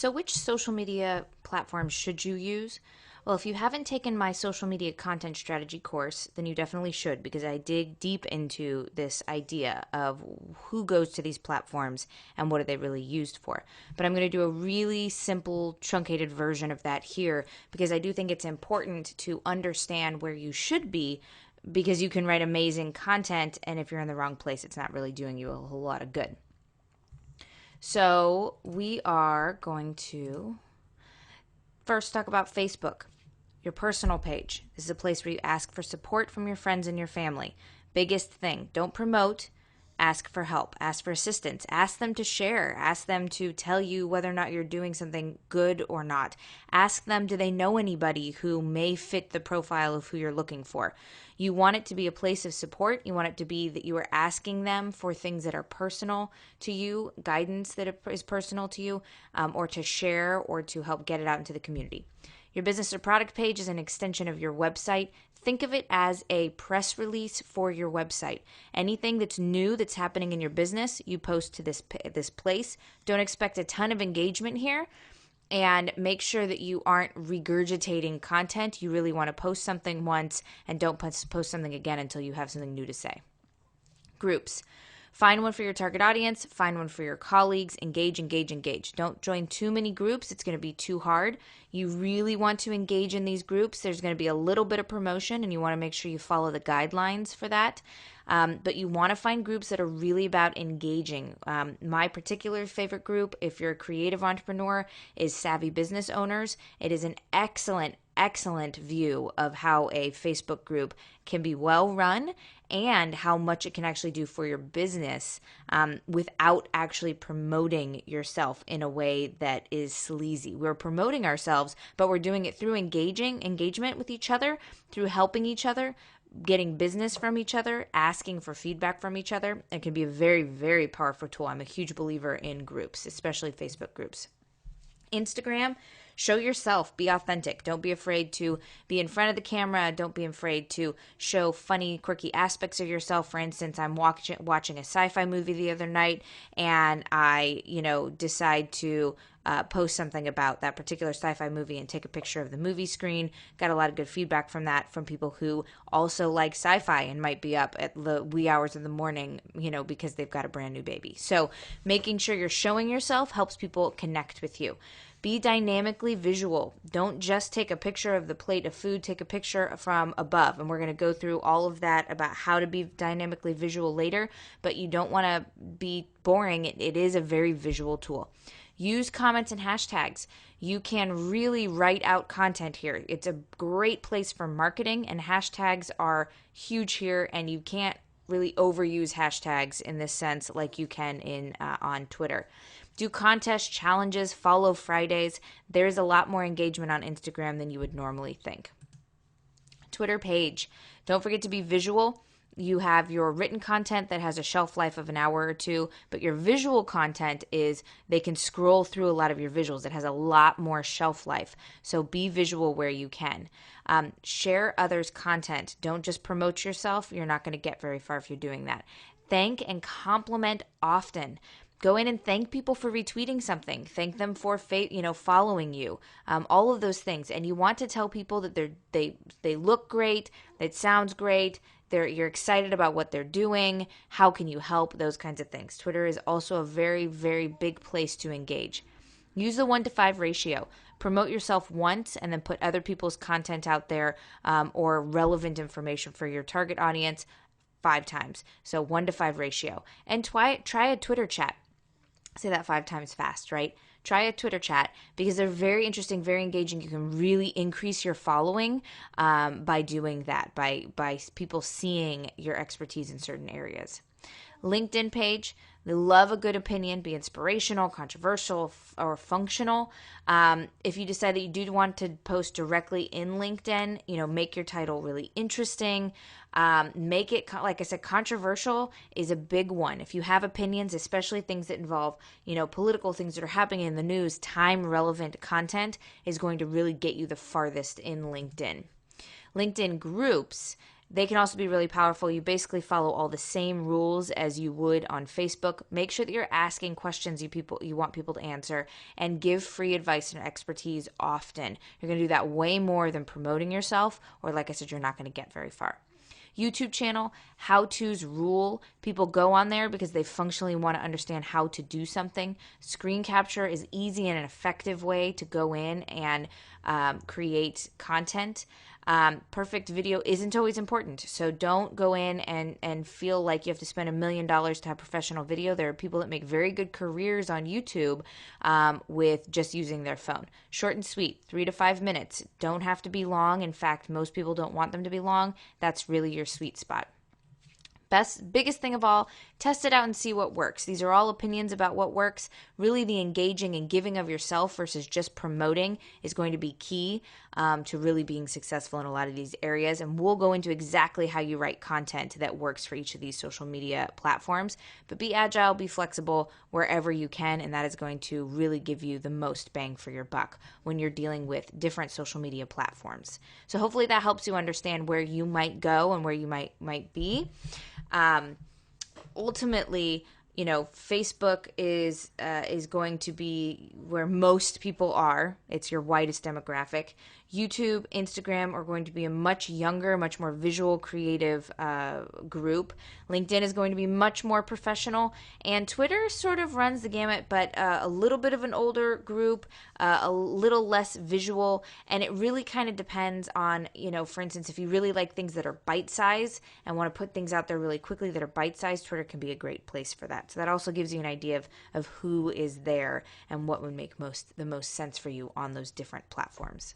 So, which social media platforms should you use? Well, if you haven't taken my social media content strategy course, then you definitely should because I dig deep into this idea of who goes to these platforms and what are they really used for. But I'm going to do a really simple, truncated version of that here because I do think it's important to understand where you should be because you can write amazing content, and if you're in the wrong place, it's not really doing you a whole lot of good. So, we are going to first talk about Facebook, your personal page. This is a place where you ask for support from your friends and your family. Biggest thing, don't promote, ask for help, ask for assistance, ask them to share, ask them to tell you whether or not you're doing something good or not. Ask them, do they know anybody who may fit the profile of who you're looking for? You want it to be a place of support. You want it to be that you are asking them for things that are personal to you, guidance that is personal to you, or to share or to help get it out into the community. Your business or product page is an extension of your website. Think of it as a press release for your website. Anything that's new that's happening in your business, you post to this place. Don't expect a ton of engagement here, and make sure that you aren't regurgitating content. You really want to post something once and don't post something again until you have something new to say. Groups. Find one for your target audience, find one for your colleagues, engage, engage, engage. Don't join too many groups. It's going to be too hard. You really want to engage in these groups. There's going to be a little bit of promotion, and you want to make sure you follow the guidelines for that. But you want to find groups that are really about engaging. My particular favorite group, if you're a creative entrepreneur, is Savvy Business Owners. It is an excellent view of how a Facebook group can be well run and how much it can actually do for your business without actually promoting yourself in a way that is sleazy. We're promoting ourselves, but we're doing it through engagement with each other, through helping each other, getting business from each other, asking for feedback from each other. It can be a very, very powerful tool. I'm a huge believer in groups, especially Facebook groups. Instagram, show yourself, be authentic. Don't be afraid to be in front of the camera. Don't be afraid to show funny, quirky aspects of yourself. For instance, I'm watching a sci-fi movie the other night, and I, decide to post something about that particular sci-fi movie and take a picture of the movie screen. Got a lot of good feedback from that from people who also like sci-fi and might be up at the wee hours of the morning, because they've got a brand new baby. So making sure you're showing yourself helps people connect with you. Be dynamically visual. Don't just take a picture of the plate of food, take a picture from above. And we're going to go through all of that about how to be dynamically visual later, but you don't want to be boring. It is a very visual tool. Use comments and hashtags. You can really write out content here. It's a great place for marketing, and hashtags are huge here, and you can't really overuse hashtags in this sense like you can on Twitter. Do contests, challenges, follow Fridays. There's a lot more engagement on Instagram than you would normally think. Twitter page. Don't forget to be visual. You have your written content that has a shelf life of an hour or two, but your visual content is they can scroll through a lot of your visuals. It has a lot more shelf life. So be visual where you can. Share others' content. Don't just promote yourself. You're not going to get very far if you're doing that. Thank and compliment often. Go in and thank people for retweeting something. Thank them for following you. All of those things. And you want to tell people that they look great, it sounds great, you're excited about what they're doing, how can you help, those kinds of things. Twitter is also a very, very big place to engage. Use the 1-to-5 ratio. Promote yourself once and then put other people's content out there or relevant information for your target audience 5 times. So 1-to-5 ratio. And try a Twitter chat. Say that 5 times fast, right? Try a Twitter chat because they're very interesting, very engaging. You can really increase your following by doing that, by people seeing your expertise in certain areas. LinkedIn page. They love a good opinion, be inspirational, controversial, or functional. If you decide that you do want to post directly in LinkedIn, make your title really interesting. Make it, like I said, controversial is a big one. If you have opinions, especially things that involve, political things that are happening in the news, time-relevant content is going to really get you the farthest in LinkedIn. LinkedIn groups. They can also be really powerful. You basically follow all the same rules as you would on Facebook. Make sure that you're asking questions you want people to answer, and give free advice and expertise often. You're going to do that way more than promoting yourself, or like I said, you're not going to get very far. YouTube channel, how-tos rule. People go on there because they functionally want to understand how to do something. Screen capture is easy and an effective way to go in and create content. Perfect video isn't always important, so don't go in and feel like you have to spend $1 million to have professional video. There are people that make very good careers on YouTube with just using their phone. Short and sweet, 3 to 5 minutes. Don't have to be long. In fact, most people don't want them to be long. That's really your sweet spot. Biggest thing of all, test it out and see what works. These are all opinions about what works. Really, the engaging and giving of yourself versus just promoting is going to be key to really being successful in a lot of these areas. And we'll go into exactly how you write content that works for each of these social media platforms. But be agile, be flexible wherever you can, and that is going to really give you the most bang for your buck when you're dealing with different social media platforms. So hopefully that helps you understand where you might go and where you might be. Ultimately, Facebook is going to be where most people are. It's your widest demographic. YouTube, Instagram are going to be a much younger, much more visual, creative group. LinkedIn is going to be much more professional. And Twitter sort of runs the gamut, but a little bit of an older group, a little less visual. And it really kind of depends on, for instance, if you really like things that are bite-sized and want to put things out there really quickly that are bite-sized, Twitter can be a great place for that. So that also gives you an idea of who is there and what would make the most sense for you on those different platforms.